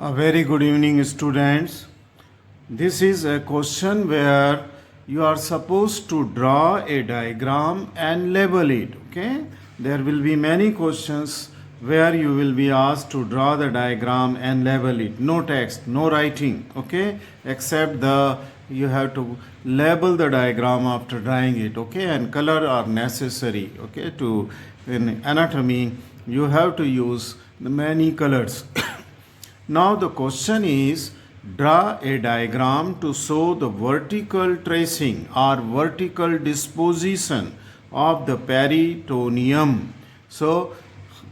A very good evening, students. This is a question where you are supposed to draw a diagram and label it. Okay, there will be many questions where you will be asked to draw the diagram and label it. No text, no writing. Okay, except you have to label the diagram after drawing it. Okay, and color are necessary. Okay, to in anatomy you have to use the many colors. Now the question is, draw a diagram to show the vertical tracing or vertical disposition of the peritoneum. So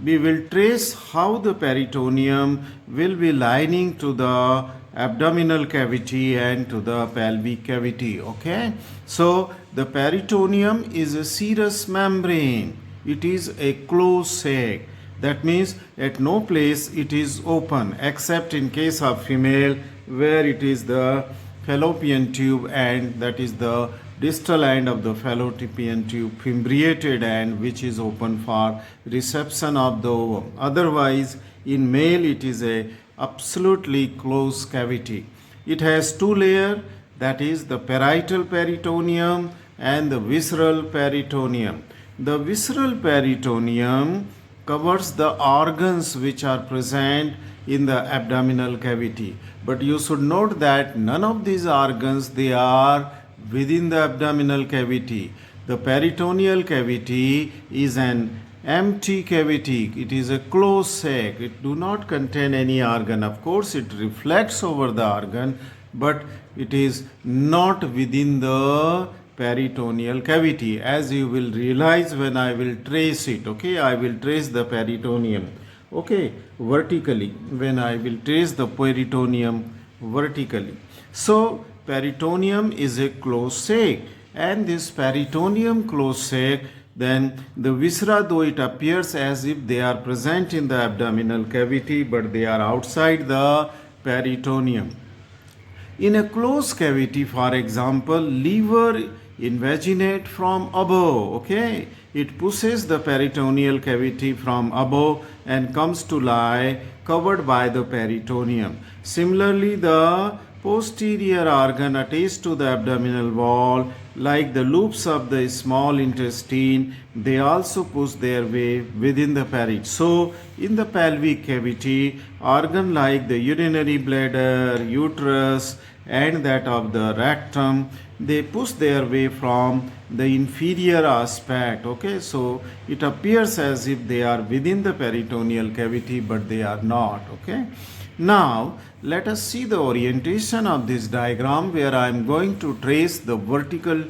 we will trace how the peritoneum will be lining to the abdominal cavity and to the pelvic cavity. Okay, so the peritoneum is a serous membrane. It is a closed sac. That means at no place it is open except in case of female, where it is the fallopian tube, and that is the distal end of the fallopian tube, fimbriated end, which is open for reception of the ovum. Otherwise, in male it is a absolutely closed cavity. It has two layers, that is the parietal peritoneum and the visceral peritoneum. The visceral peritoneum covers the organs which are present in the abdominal cavity. But you should note that none of these organs, they are within the abdominal cavity. The peritoneal cavity is an empty cavity. It is a closed sac. It do not contain any organ. Of course, it reflects over the organ, but it is not within the peritoneal cavity, as you will realize when I will trace it. Okay, I will trace the peritoneum, okay, vertically, when I will trace the peritoneum vertically. So peritoneum is a closed sac, and this peritoneum closed sac, then the viscera, though it appears as if they are present in the abdominal cavity, but they are outside the peritoneum. In a closed cavity, for example, liver invaginate from above. Okay, it pushes the peritoneal cavity from above and comes to lie covered by the peritoneum. Similarly, the posterior organ attached to the abdominal wall, like the loops of the small intestine, they also push their way within the peritoneum. So in the pelvic cavity, organ like the urinary bladder, uterus, and that of the rectum, they push their way from the inferior aspect. Okay, so it appears as if they are within the peritoneal cavity, but they are not. Okay, now let us see the orientation of this diagram, where I am going to trace the vertical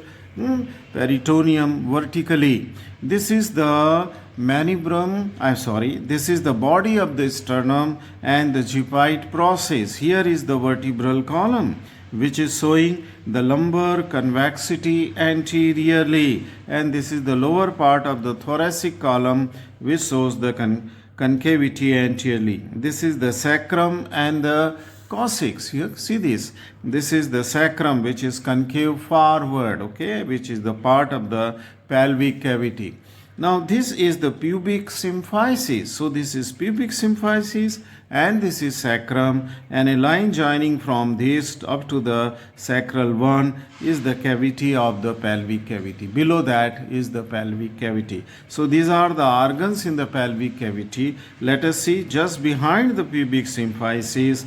peritoneum vertically. This is the manubrum, this is the body of the sternum and the gypite process. Here is the vertebral column, which is showing the lumbar convexity anteriorly, and this is the lower part of the thoracic column, which shows the concavity anteriorly. This is the sacrum and the coccyx. You see this. This is the sacrum, which is concave forward, okay, which is the part of the pelvic cavity. Now this is the pubic symphysis. So this is pubic symphysis and this is sacrum, and a line joining from this up to the sacral one is the cavity of the pelvic cavity. Below that is the pelvic cavity. So these are the organs in the pelvic cavity. Let us see, just behind the pubic symphysis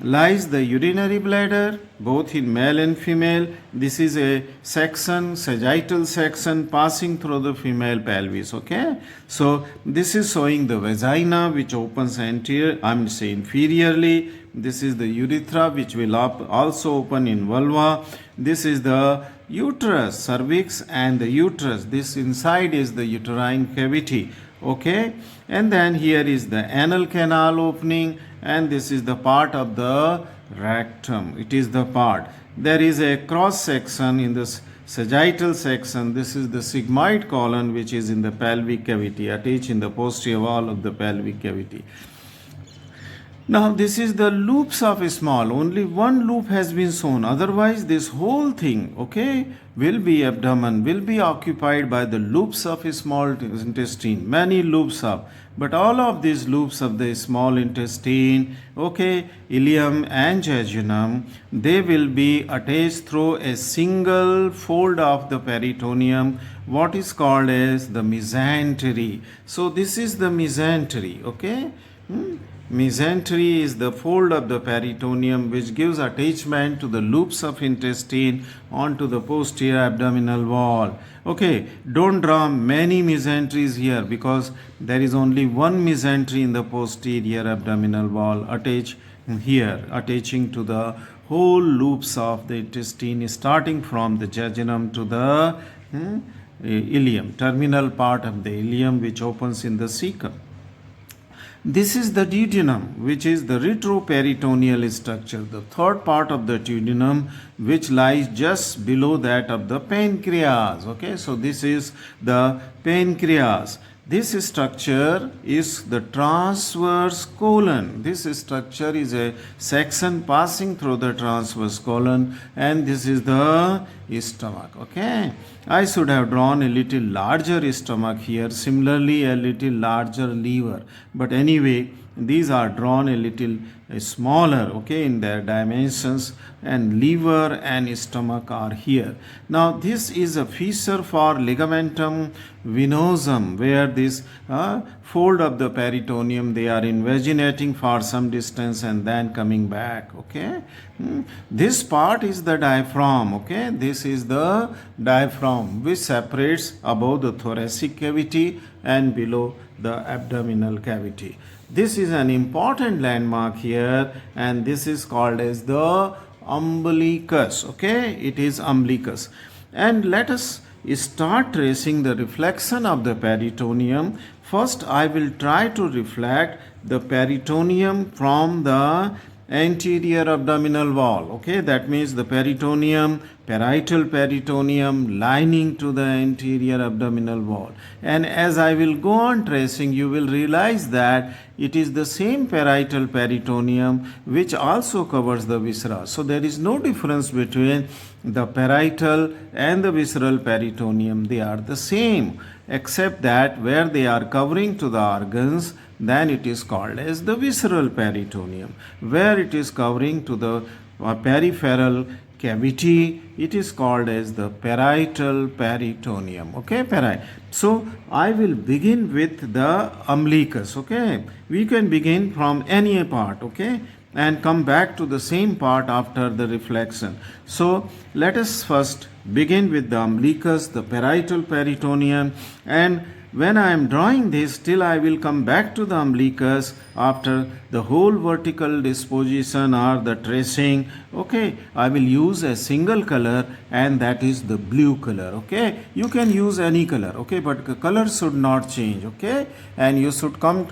lies the urinary bladder, both in male and female. This is a section, sagittal section, passing through the female pelvis. Okay, so this is showing the vagina, which opens inferiorly. This is the urethra, which will also open in vulva. This is the uterus, cervix and the uterus. This inside is the uterine cavity. Okay, and then here is the anal canal opening, and this is the part of the rectum. It is the part. There is a cross section in this sagittal section. This is the sigmoid colon, which is in the pelvic cavity, attached in the posterior wall of the pelvic cavity. Now this is the loops of a small, only one loop has been shown, otherwise this whole thing, okay, will be abdomen, will be occupied by the loops of a small intestine, many loops of, but all of these loops of the small intestine, okay, ileum and jejunum, they will be attached through a single fold of the peritoneum, what is called as the mesentery. So this is the mesentery, okay. Mesentery is the fold of the peritoneum which gives attachment to the loops of intestine onto the posterior abdominal wall. Okay, don't draw many mesenteries here because there is only one mesentery in the posterior abdominal wall attaching to the whole loops of the intestine starting from the jejunum to the ileum, terminal part of the ileum which opens in the cecum. This is the duodenum, which is the retroperitoneal structure, the third part of the duodenum, which lies just below that of the pancreas. Okay, so this is the pancreas. This structure is the transverse colon. This structure is a section passing through the transverse colon, and this is the stomach. Okay, I should have drawn a little larger stomach here, similarly a little larger liver, but anyway these are drawn a little smaller, okay, in their dimensions, and liver and stomach are here. Now this is a fissure for ligamentum venosum, where this fold of the peritoneum, they are invaginating for some distance and then coming back. Okay, this part is the diaphragm. Okay, this is the diaphragm which separates above the thoracic cavity and below the abdominal cavity. This is an important landmark here, and this is called as the umbilicus. Okay, it is umbilicus. And let us start tracing the reflection of the peritoneum. First, I will try to reflect the peritoneum from the anterior abdominal wall. Okay, that means the peritoneum, parietal peritoneum lining to the anterior abdominal wall. And as I will go on tracing, you will realize that it is the same parietal peritoneum which also covers the viscera. So there is no difference between the parietal and the visceral peritoneum. They are the same, except that where they are covering to the organs, then it is called as the visceral peritoneum. Where it is covering to the peripheral cavity, it is called as the parietal peritoneum. Okay, so I will begin with the umbilicus. Okay, we can begin from any part. Okay, and come back to the same part after the reflection. So let us first begin with the umbilicus, the parietal peritoneum, and when I am drawing this, still I will come back to the umbilicus after the whole vertical disposition or the tracing. Okay, I will use a single color, and that is the blue color. Okay, you can use any color. Okay, but the color should not change. Okay, and you should come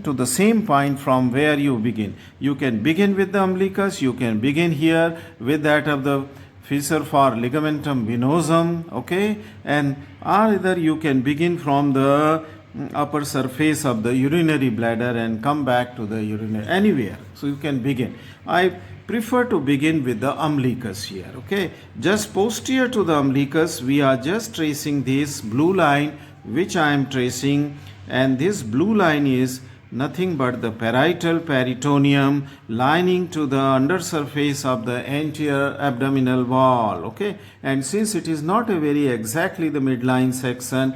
to the same point from where you begin. You can begin with the umbilicus, you can begin here with that of the fissure for ligamentum venosum, okay, and either you can begin from the upper surface of the urinary bladder and come back to the urinary, anywhere. So you can begin. I prefer to begin with the umbilicus here. Okay, just posterior to the umbilicus, we are just tracing this blue line which I am tracing, and this blue line is nothing but the parietal peritoneum lining to the undersurface of the anterior abdominal wall. Okay, and since it is not a very exactly the midline section,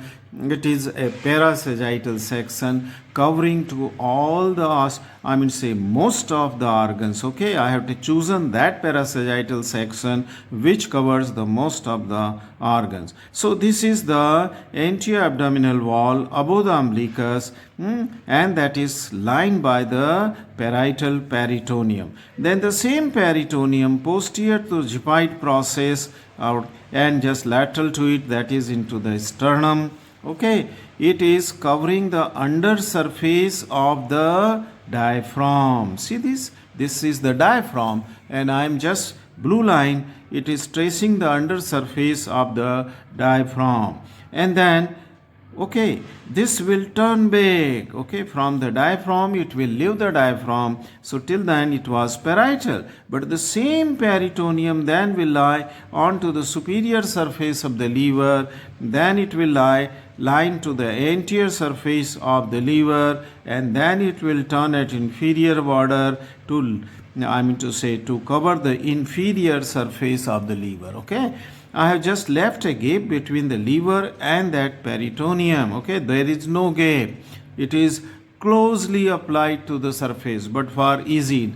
it is a parasagittal section covering to all the, most of the organs. Okay, I have to chosen that parasagittal section which covers the most of the organs. So this is the anterior abdominal wall above the umbilicus, and that is lined by the parietal peritoneum. Then the same peritoneum posterior to Giffard process out and just lateral to it, that is into the sternum. Okay, it is covering the under surface of the diaphragm. See this? This is the diaphragm, and I am just blue line. It is tracing the under surface of the diaphragm, and then Okay, this will turn back. Okay, from the diaphragm it will leave the diaphragm. So till then it was parietal, but the same peritoneum then will lie onto the superior surface of the liver. Then it will line to the anterior surface of the liver, and then it will turn at inferior border to cover the inferior surface of the liver. Okay, I have just left a gap between the liver and that peritoneum. Okay, there is no gap. It is closely applied to the surface, but for easy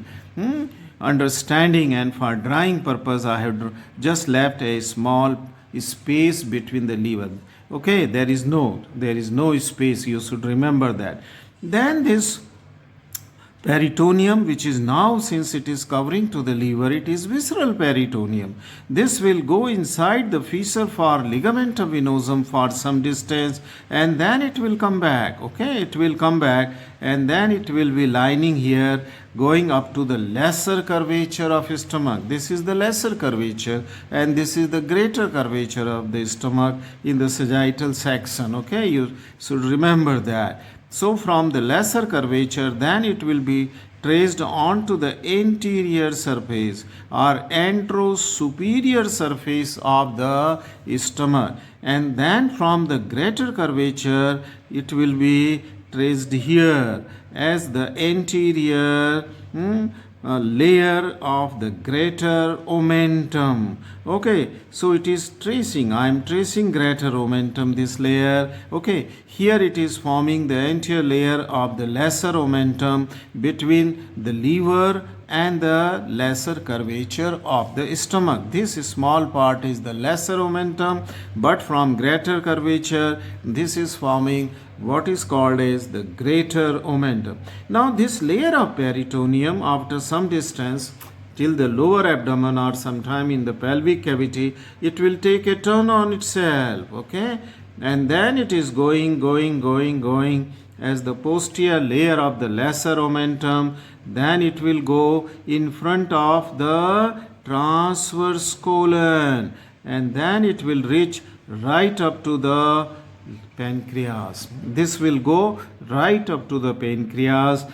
understanding and for drawing purpose, I have just left a small space between the liver. Okay, there is no space. You should remember that. Then this peritoneum, which is now, since it is covering to the liver, it is visceral peritoneum. This will go inside the fissure for ligamentum venosum for some distance, and then it will come back. Okay, it will come back, and then it will be lining here, going up to the lesser curvature of stomach. This is the lesser curvature, and this is the greater curvature of the stomach in the sagittal section. Okay, you should remember that. So from the lesser curvature, then it will be traced onto the anterior surface or antero-superior surface of the stomach, and then from the greater curvature it will be traced here as the anterior layer of the greater omentum. Okay, so it is tracing. I am tracing greater omentum, this layer. Okay, here it is forming the anterior layer of the lesser omentum between the liver and the lesser curvature of the stomach. This small part is the lesser omentum, but from greater curvature, this is forming what is called as the greater omentum. Now this layer of peritoneum, after some distance till the lower abdomen or sometime in the pelvic cavity, it will take a turn on itself. Okay, and then it is going as the posterior layer of the lesser omentum. Then it will go in front of the transverse colon, and then it will reach right up to the pancreas. This will go right up to the pancreas,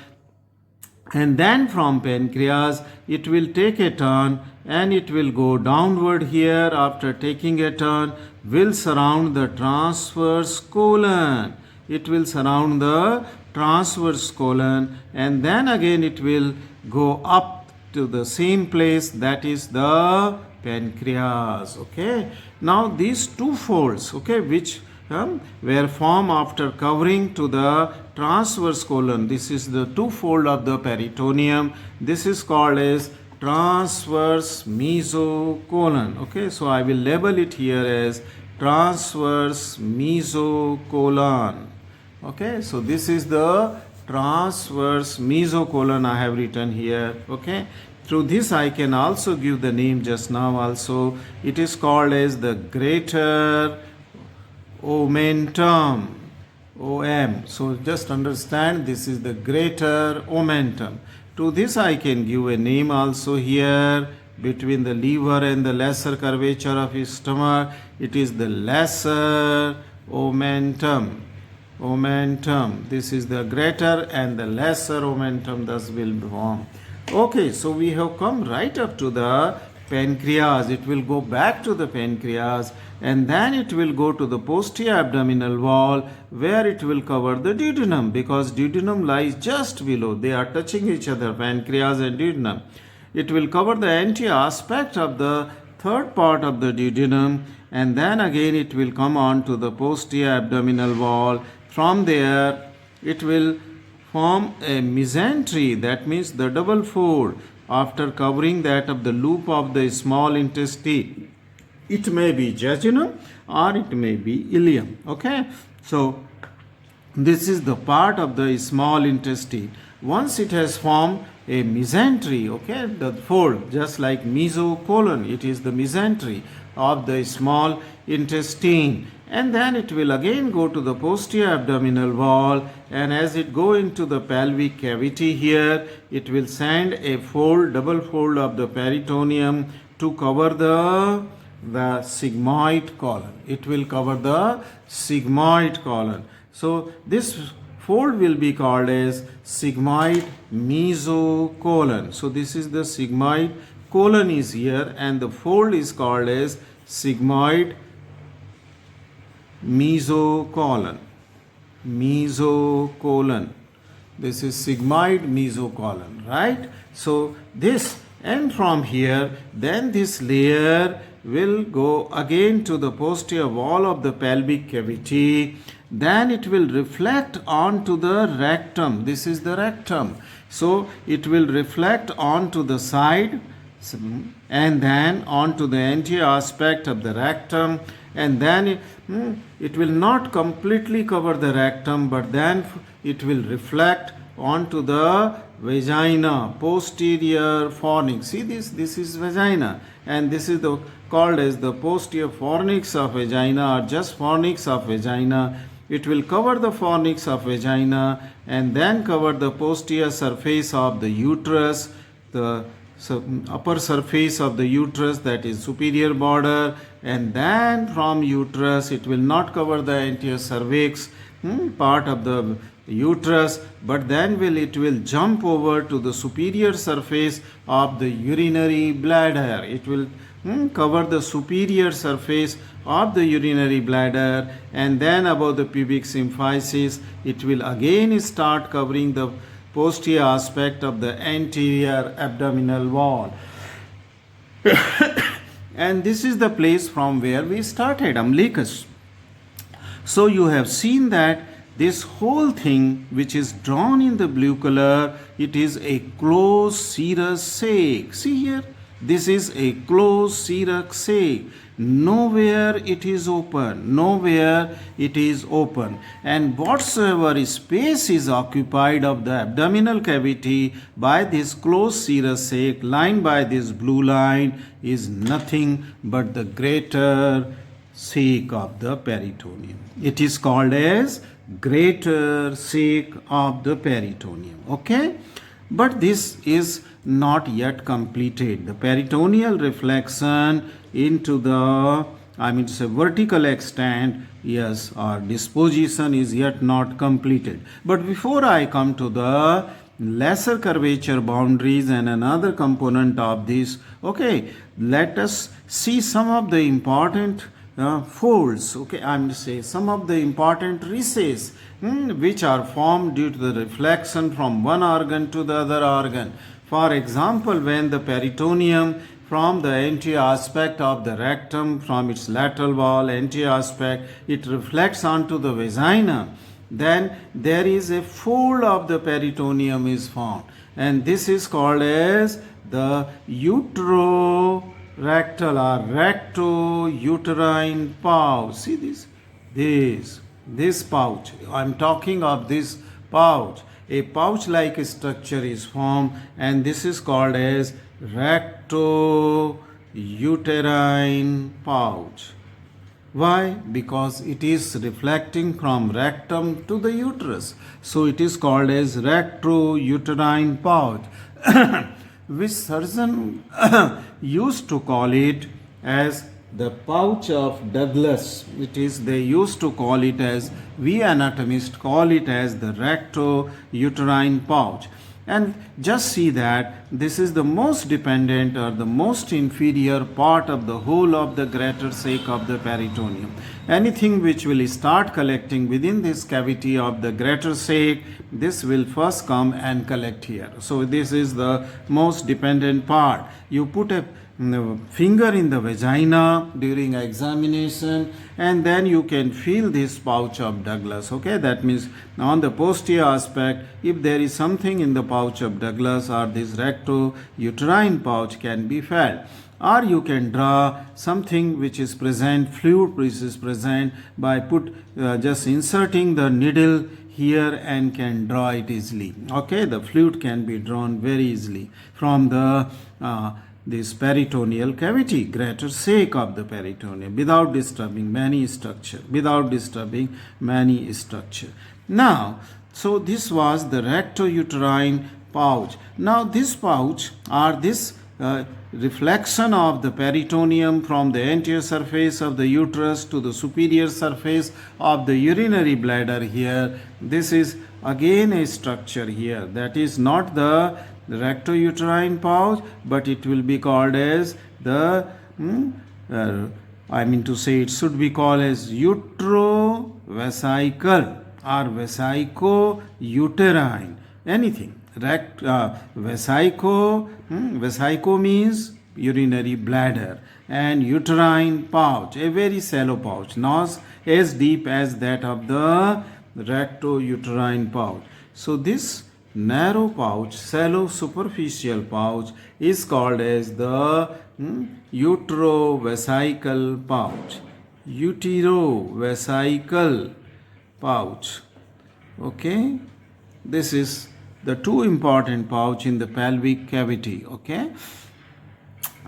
and then from pancreas it will take a turn and it will go downward here. After taking a turn, will surround the transverse colon. It will surround the transverse colon, and then again it will go up to the same place, that is the pancreas. Okay, now these two folds, okay, which were formed after covering to the transverse colon. This is the two fold of the peritoneum. This is called as transverse mesocolon. Okay, so I will label it here as transverse mesocolon. Okay, so this is the transverse mesocolon I have written here. Okay, through this I can also give the name just now also. It is called as the greater omentum, OM. So just understand, this is the greater omentum. To this I can give a name also here between the liver and the lesser curvature of his stomach. It is the lesser omentum. Omentum. This is the greater and the lesser omentum thus will form. Okay, so we have come right up to the pancreas. It will go back to the pancreas, and then it will go to the posterior abdominal wall where it will cover the duodenum, because duodenum lies just below. They are touching each other, pancreas and duodenum. It will cover the anterior aspect of the third part of the duodenum, and then again it will come on to the posterior abdominal wall. From there it will form a mesentery, that means the double fold, after covering that of the loop of the small intestine. It may be jejunum or it may be ileum. Okay, so this is the part of the small intestine. Once it has formed a mesentery, okay, the fold, just like mesocolon, it is the mesentery of the small intestine, and then it will again go to the posterior abdominal wall, and as it go into the pelvic cavity here, it will send a fold, double fold of the peritoneum to cover the the sigmoid colon. It will cover the sigmoid colon. So this fold will be called as sigmoid mesocolon. So this is the sigmoid colon is here, and the fold is called as sigmoid mesocolon. Mesocolon. This is sigmoid mesocolon, right? So this, and from here, then this layer will go again to the posterior wall of the pelvic cavity. Then it will reflect onto the rectum. This is the rectum. So it will reflect onto the side and then onto the anterior aspect of the rectum, and then it will not completely cover the rectum, but then it will reflect onto the vagina, posterior fornix. See this is vagina, and this is the called as the posterior fornix of vagina, or just fornix of vagina. It will cover the fornix of vagina and then cover the posterior surface of the uterus, the upper surface of the uterus, that is superior border, and then from uterus it will not cover the anterior cervix part of the uterus, but then it will jump over to the superior surface of the urinary bladder. It will cover the superior surface of the urinary bladder, and then above the pubic symphysis it will again start covering the posterior aspect of the anterior abdominal wall. And this is the place from where we started, umbilicus. So you have seen that this whole thing which is drawn in the blue color, it is a closed serous sac. See here, this is a closed serous sac. Nowhere it is open, nowhere it is open, and whatsoever space is occupied of the abdominal cavity by this closed serous sac lined by this blue line is nothing but the greater sac of the peritoneum. It is called as greater sac of the peritoneum. Okay, but this is not yet completed. The peritoneal reflection into the, vertical extent, yes, or disposition is yet not completed. But before I come to the lesser curvature boundaries and another component of this, okay, let us see some of the important folds, okay, some of the important recesses which are formed due to the reflection from one organ to the other organ. For example, when the peritoneum from the anterior aspect of the rectum, from its lateral wall, anterior aspect, it reflects onto the vagina, then there is a fold of the peritoneum is formed, and this is called as the uterorectal or recto-uterine pouch. See this pouch. I am talking of this pouch. A pouch-like structure is formed, and this is called as recto-uterine pouch. Why? Because it is reflecting from rectum to the uterus. So it is called as recto-uterine pouch, which surgeon used to call it as the pouch of Douglas. They used to call it as, we anatomists call it as the recto-uterine pouch. And just see that this is the most dependent or the most inferior part of the whole of the greater sac of the peritoneum. Anything which will start collecting within this cavity of the greater sac, this will first come and collect here. So this is the most dependent part. You put a finger in the vagina during examination, and then you can feel this pouch of Douglas. Okay, that means on the posterior aspect, if there is something in the pouch of Douglas or this recto-uterine pouch can be felt. Or you can draw something which is present, fluid which is present, by just inserting the needle here and can draw it easily. Okay, the fluid can be drawn very easily from the this peritoneal cavity, greater sac of the peritoneum, without disturbing many structure. Now, so this was the recto-uterine pouch. Now this pouch or this reflection of the peritoneum from the anterior surface of the uterus to the superior surface of the urinary bladder here. This is again a structure here, that is not the rectouterine pouch, but it will be called as the I mean to say, it should be called as utrovesical or vesico-uterine, anything. Vesico means urinary bladder, and uterine pouch, a very shallow pouch, not as deep as that of the rectouterine pouch. So this narrow pouch, shallow superficial pouch, is called as the utrovesical pouch. Uterovesical pouch. Okay, this is the two important pouch in the pelvic cavity. Okay,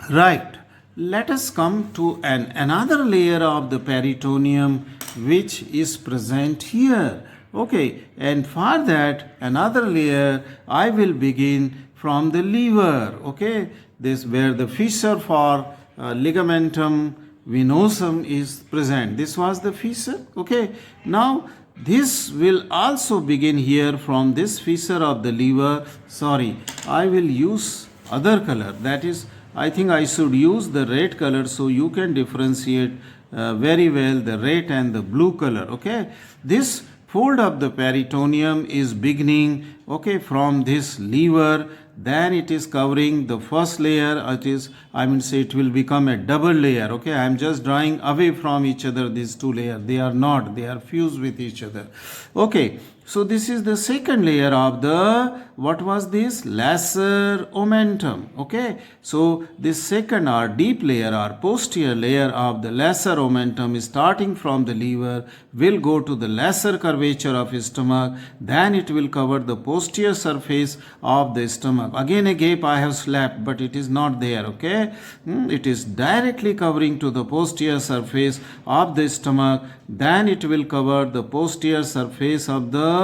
right. Let us come to another layer of the peritoneum which is present here. Okay, and for that another layer I will begin from the liver. Okay, this where the fissure for ligamentum venosum is present. This was the fissure. Okay, now this will also begin here from this fissure of the liver. Sorry, I will use other color, that is, I think I should use the red color so you can differentiate very well the red and the blue color. Okay, this fold of the peritoneum is beginning, okay, from this liver, then it is covering the first layer. It is, I mean say, it will become a double layer. Okay, I am just drawing away from each other these two layers. They are not, they are fused with each other. Okay, so this is the second layer of the, what was this? Lesser omentum. Okay, so this second or deep layer or posterior layer of the lesser omentum is starting from the liver, will go to the lesser curvature of stomach, then it will cover the posterior surface of the stomach. Again a gap I have slapped, but it is not there. Okay, it is directly covering to the posterior surface of the stomach, then it will cover the posterior surface of the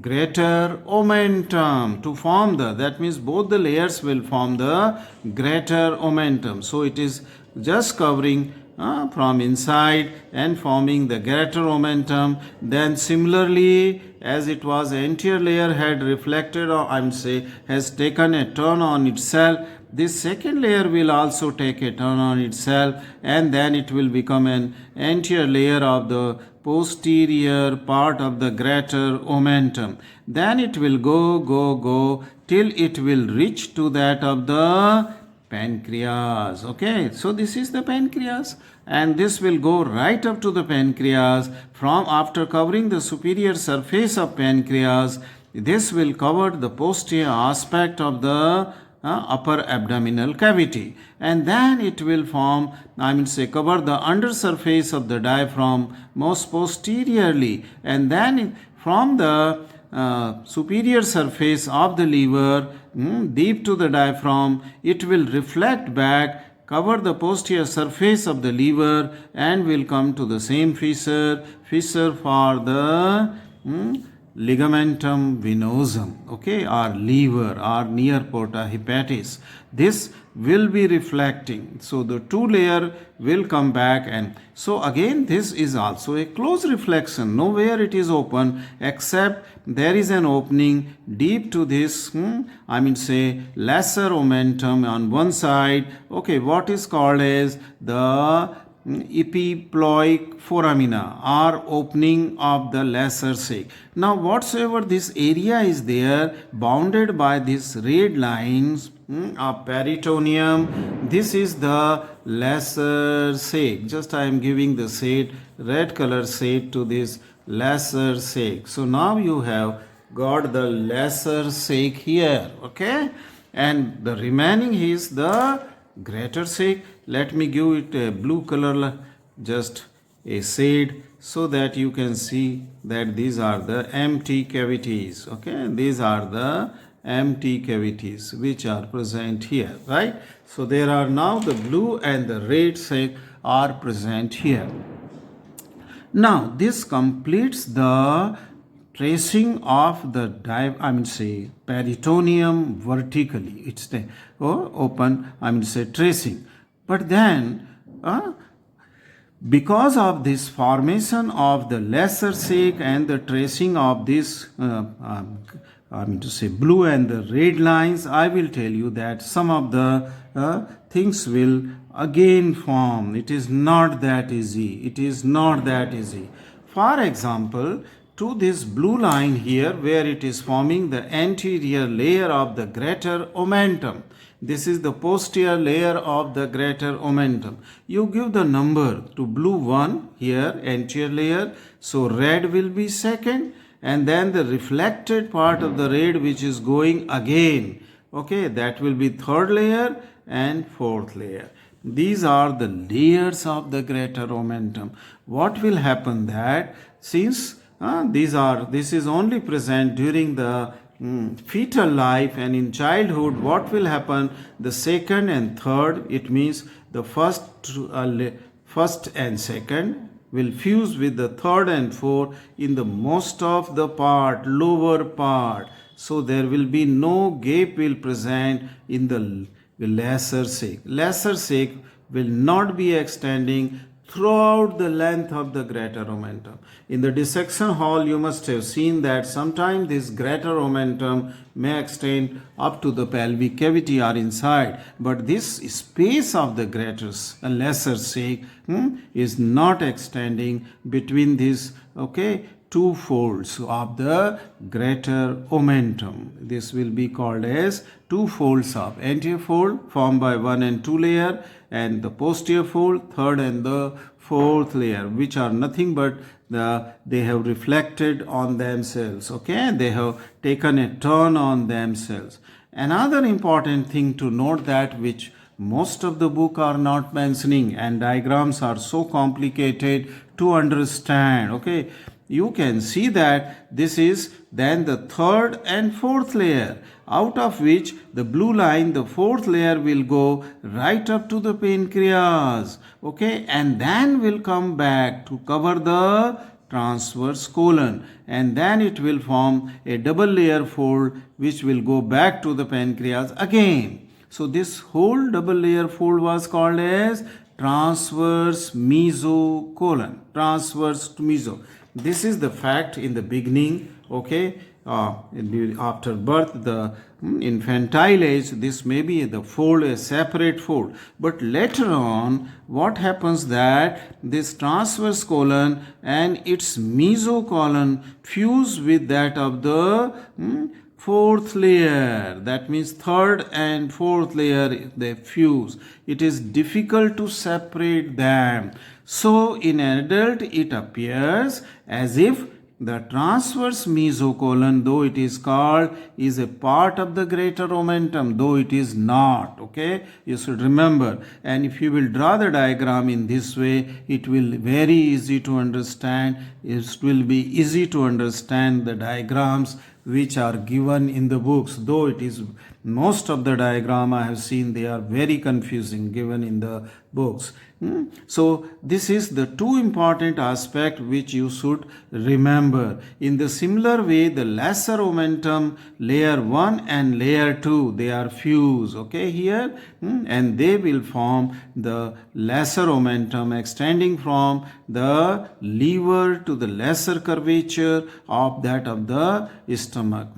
greater omentum to form the, that means both the layers will form the greater omentum. So it is just covering from inside and forming the greater omentum. Then similarly, as it was anterior layer had reflected, or I would say has taken a turn on itself, this second layer will also take a turn on itself, and then it will become an anterior layer of the posterior part of the greater omentum. Then it will go till it will reach to that of the pancreas. Okay, so this is the pancreas, and this will go right up to the pancreas. From after covering the superior surface of pancreas, this will cover the posterior aspect of the upper abdominal cavity, and then it will form, I mean say, cover the under surface of the diaphragm most posteriorly, and then from the superior surface of the liver deep to the diaphragm, it will reflect back, cover the posterior surface of the liver, and will come to the same fissure for the ligamentum venosum, okay, or liver or near porta hepatis. This will be reflecting, so the two layer will come back, and so again this is also a close reflection. Nowhere it is open except there is an opening deep to this I mean say lesser omentum on one side, okay, what is called as the epiploic foramina or opening of the lesser sac. Now whatsoever this area is there bounded by these red lines of peritoneum, this is the lesser sac. Just I am giving the shade, red color shade to this lesser sac. So now you have got the lesser sac here, okay, and the remaining is the greater sac. Let me give it a blue color, just a shade, so that you can see that these are the empty cavities. Okay, these are the empty cavities which are present here, right? So there are now the blue and the red sac are present here. Now this completes the tracing of the peritoneum vertically. It's the open, tracing. But then, because of this formation of the lesser sac and the tracing of this blue and the red lines, I will tell you that some of the things will again form. It is not that easy. It is not that easy. For example, to this blue line here, where it is forming the anterior layer of the greater omentum. This is the posterior layer of the greater omentum. You give the number to blue 1 here, anterior layer. So red will be second, and then the reflected part of the red which is going again. Okay, that will be third layer and fourth layer. These are the layers of the greater omentum. What will happen that since this is only present during the fetal life, and in childhood, what will happen? The second and third, it means the first and second will fuse with the third and fourth in the most of the part, lower part. So there will be no gap will present in the lesser sac. Lesser sac will not be extending throughout the length of the greater omentum. In the dissection hall, you must have seen that sometimes this greater omentum may extend up to the pelvic cavity or inside, but this space of the lesser sac is not extending between these two folds of the greater omentum. This will be called as two folds of anterior fold formed by 1 and 2 layer, and the posterior fold, third and the fourth layer, which are nothing but they have reflected on themselves. Okay, they have taken a turn on themselves. Another important thing to note that which most of the book are not mentioning, and diagrams are so complicated to understand. Okay, you can see that this is then the third and fourth layer, out of which the blue line, the fourth layer, will go right up to the pancreas. Okay, and then will come back to cover the transverse colon, and then it will form a double layer fold which will go back to the pancreas again. So this whole double layer fold was called as transverse mesocolon. Transverse to meso. This is the fact in the beginning. Okay, after birth, the infantile age, this may be the fold, a separate fold. But later on, what happens that this transverse colon and its mesocolon fuse with that of the fourth layer. That means third and fourth layer, they fuse. It is difficult to separate them. So in adult, it appears as if the transverse mesocolon, though it is called, is a part of the greater omentum, though it is not. Okay, you should remember. And if you will draw the diagram in this way, it will very easy to understand. It will be easy to understand the diagrams which are given in the books, though it is most of the diagram I have seen, they are very confusing given in the books. So this is the two important aspect which you should remember. In the similar way, the lesser omentum, layer 1 and layer 2, they are fused, okay, here, and they will form the lesser omentum extending from the liver to the lesser curvature of that of the stomach.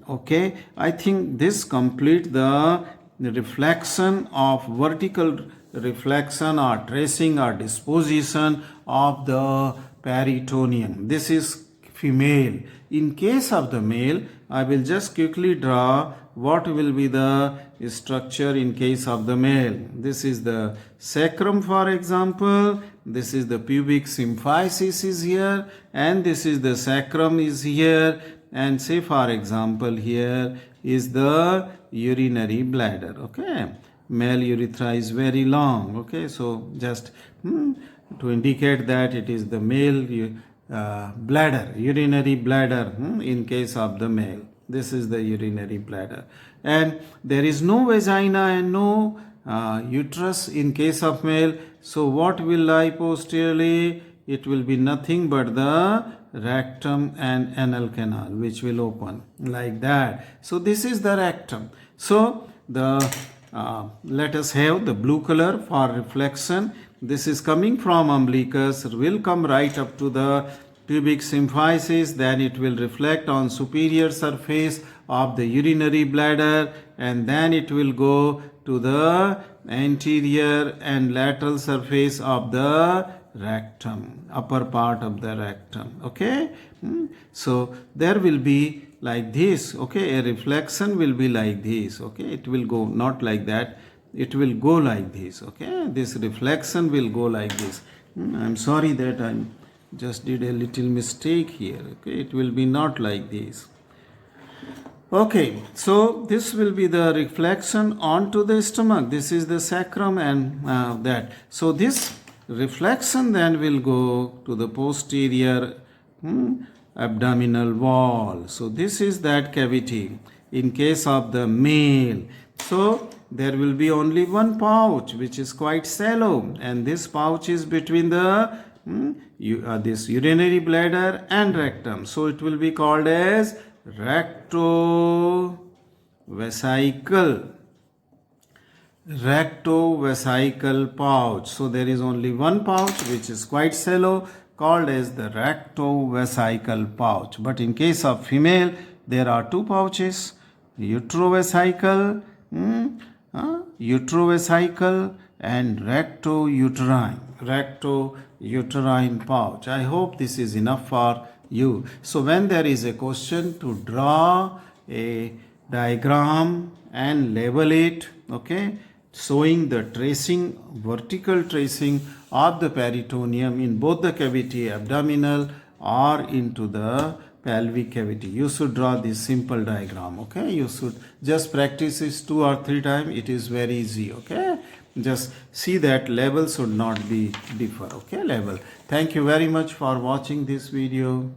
Okay, I think this complete the reflection of vertical reflection or tracing or disposition of the peritoneum. This is female. In case of the male, I will just quickly draw what will be the structure in case of the male. This is the sacrum, for example. This is the pubic symphysis is here, and this is the sacrum is here, and say for example here is the urinary bladder. Okay, male urethra is very long. Okay, so just to indicate that it is the male bladder, urinary bladder in case of the male. This is the urinary bladder, and there is no vagina and no uterus in case of male. So what will lie posteriorly? it will be nothing but the rectum and anal canal which will open like that. So this is the rectum. So the let us have the blue color for reflection. This is coming from umbilicus, will come right up to the pubic symphysis, then it will reflect on superior surface of the urinary bladder, and then it will go to the anterior and lateral surface of the rectum, upper part of the rectum. Okay. So there will be like this. Okay, a reflection will be like this. Okay, it will go not like that, it will go like this. Okay, this reflection will go like this. I'm sorry that I just did a little mistake here. Okay, it will be not like this. Okay, so this will be the reflection onto the stomach. This is the sacrum and that. So this reflection then will go to the posterior abdominal wall. So this is that cavity in case of the male. So there will be only one pouch which is quite shallow, and this pouch is between the this urinary bladder and rectum. So it will be called as rectovesical pouch. So there is only one pouch which is quite shallow, called as the rectovesical pouch. But in case of female, there are two pouches, utrovesical and rectouterine pouch. I hope this is enough for you. So when there is a question to draw a diagram and label it, okay, showing the tracing, vertical tracing of the peritoneum in both the cavity, abdominal or into the pelvic cavity, you should draw this simple diagram. Okay, you should just practice this 2 or 3 times. It is very easy. Okay, just see that level should not be differ. Okay, level. Thank you very much for watching this video.